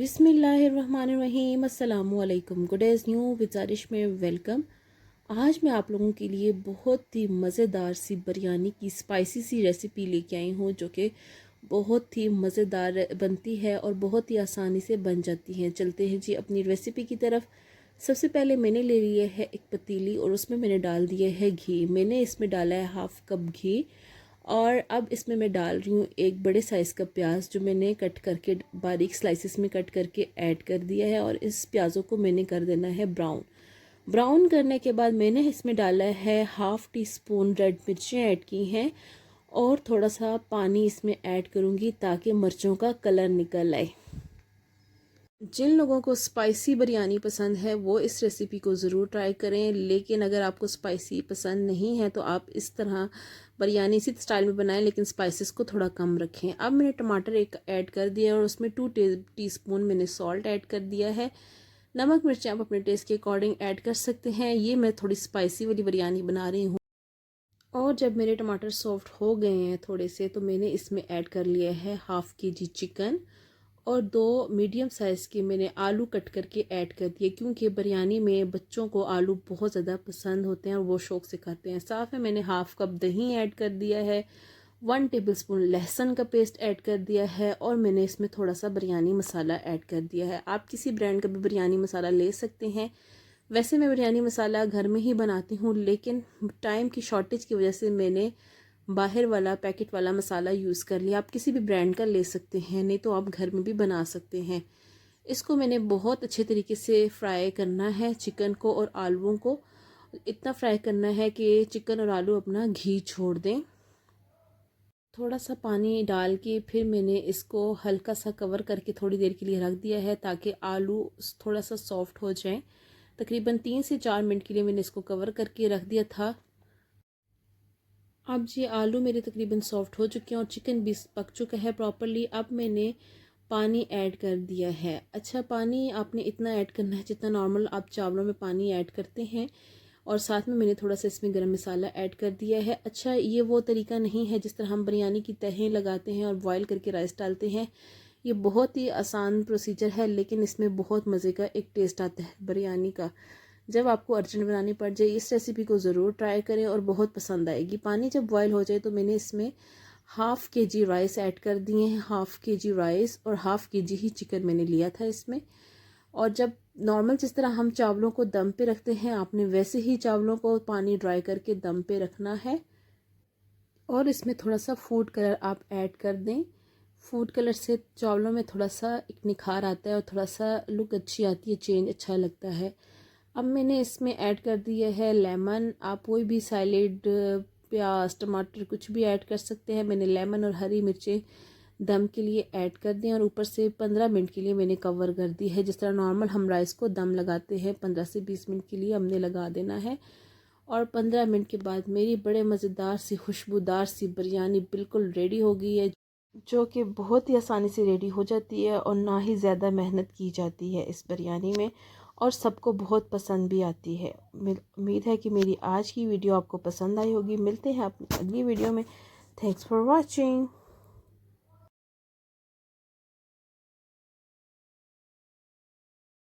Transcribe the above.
बिस्मिल्लाहिर्रहमानिर्रहीम अस्सलामुअलैकुम। Good as new विजारिश में वेलकम। आज मैं आप लोगों के लिए बहुत ही मज़ेदार सी बिरयानी की स्पाइसी सी रेसिपी लेके आई हूँ, जो कि बहुत ही मज़ेदार बनती है और बहुत ही आसानी से बन जाती है। चलते हैं जी अपनी रेसिपी की तरफ। सबसे पहले मैंने ले लिया है एक पतीली और उसमें मैंने डाल दिया है घी। मैंने इसमें डाला है हाफ़ कप घी और अब इसमें मैं डाल रही हूँ एक बड़े साइज़ का प्याज, जो मैंने कट करके बारीक स्लाइसिस में कट करके ऐड कर दिया है। और इस प्याज़ों को मैंने कर देना है ब्राउन। ब्राउन करने के बाद मैंने इसमें डाला है हाफ़ टी स्पून रेड मिर्चें ऐड की हैं और थोड़ा सा पानी इसमें ऐड करूँगी ताकि मिर्चों का कलर निकल आए। जिन लोगों को स्पाइसी बिरयानी पसंद है वो इस रेसिपी को ज़रूर ट्राई करें, लेकिन अगर आपको स्पाइसी पसंद नहीं है तो आप इस तरह बिरयानी इसी स्टाइल में बनाएं, लेकिन स्पाइसेस को थोड़ा कम रखें। अब मैंने टमाटर एक ऐड कर दिया और उसमें 2 टीस्पून मैंने सॉल्ट ऐड कर दिया है। नमक मिर्चें आप अपने टेस्ट के अकॉर्डिंग ऐड कर सकते हैं। ये मैं थोड़ी स्पाइसी वाली बिरयानी बना रही हूँ। और जब मेरे टमाटर सॉफ्ट हो गए हैं थोड़े से, तो मैंने इसमें ऐड कर लिया है हाफ़ kg चिकन और 2 मीडियम साइज़ के मैंने आलू कट करके ऐड कर दिए, क्योंकि बिरयानी में बच्चों को आलू बहुत ज़्यादा पसंद होते हैं और वो शौक़ से खाते हैं। साथ में मैंने हाफ़ कप दही ऐड कर दिया है, 1 टेबलस्पून लहसुन का पेस्ट ऐड कर दिया है और मैंने इसमें थोड़ा सा बिरयानी मसाला ऐड कर दिया है। आप किसी ब्रांड का भी बिरयानी मसाला ले सकते हैं। वैसे मैं बिरयानी मसाला घर में ही बनाती हूँ, लेकिन टाइम की शॉर्टेज की वजह से मैंने बाहर वाला पैकेट वाला मसाला यूज़ कर लिया। आप किसी भी ब्रांड का ले सकते हैं, नहीं तो आप घर में भी बना सकते हैं। इसको मैंने बहुत अच्छे तरीके से फ्राई करना है, चिकन को और आलूओं को इतना फ्राई करना है कि चिकन और आलू अपना घी छोड़ दें। थोड़ा सा पानी डाल के फिर मैंने इसको हल्का सा कवर करके थोड़ी देर के लिए रख दिया है ताकि आलू थोड़ा सा सॉफ्ट हो जाए। तकरीबन 3 से 4 मिनट के लिए मैंने इसको कवर करके रख दिया था। अब ये आलू मेरे तकरीबन सॉफ्ट हो चुके हैं और चिकन भी पक चुका है प्रॉपरली। अब मैंने पानी ऐड कर दिया है। अच्छा, पानी आपने इतना ऐड करना है जितना नॉर्मल आप चावलों में पानी ऐड करते हैं। और साथ में मैंने थोड़ा सा इसमें गरम मसाला ऐड कर दिया है। अच्छा, ये वो तरीका नहीं है जिस तरह हम बिरयानी की तहें लगाते हैं और बॉयल करके राइस डालते हैं। ये बहुत ही आसान प्रोसीजर है, लेकिन इसमें बहुत मज़े का एक टेस्ट आता है बिरयानी का। जब आपको अर्जेंट बनानी पड़ जाए इस रेसिपी को ज़रूर ट्राई करें और बहुत पसंद आएगी। पानी जब बॉयल हो जाए तो मैंने इसमें हाफ़ kg राइस ऐड कर दिए हैं, हाफ़ kg राइस और हाफ़ kg ही चिकन मैंने लिया था इसमें। और जब नॉर्मल जिस तरह हम चावलों को दम पे रखते हैं, आपने वैसे ही चावलों को पानी ड्राई करके दम पे रखना है। और इसमें थोड़ा सा फूड कलर आप ऐड कर दें। फूड कलर से चावलों में थोड़ा सा एक निखार आता है और थोड़ा सा लुक अच्छी आती है, चेंज अच्छा लगता है। अब मैंने इसमें ऐड कर दिया है लेमन। आप कोई भी सैलेड, प्याज, टमाटर कुछ भी ऐड कर सकते हैं। मैंने लेमन और हरी मिर्चें दम के लिए ऐड कर दी और ऊपर से 15 मिनट के लिए मैंने कवर कर दी है। जिस तरह नॉर्मल हम राइस को दम लगाते हैं 15 से 20 मिनट के लिए हमने लगा देना है। और 15 मिनट के बाद मेरी बड़े मज़ेदार सी खुशबूदार सी बिरयानी बिल्कुल रेडी हो गई है, जो कि बहुत ही आसानी से रेडी हो जाती है और ना ही ज़्यादा मेहनत की जाती है इस बिरयानी में, और सबको बहुत पसंद भी आती है। उम्मीद है कि मेरी आज की वीडियो आपको पसंद आई होगी। मिलते हैं अपनी अगली वीडियो में। Thanks for watching.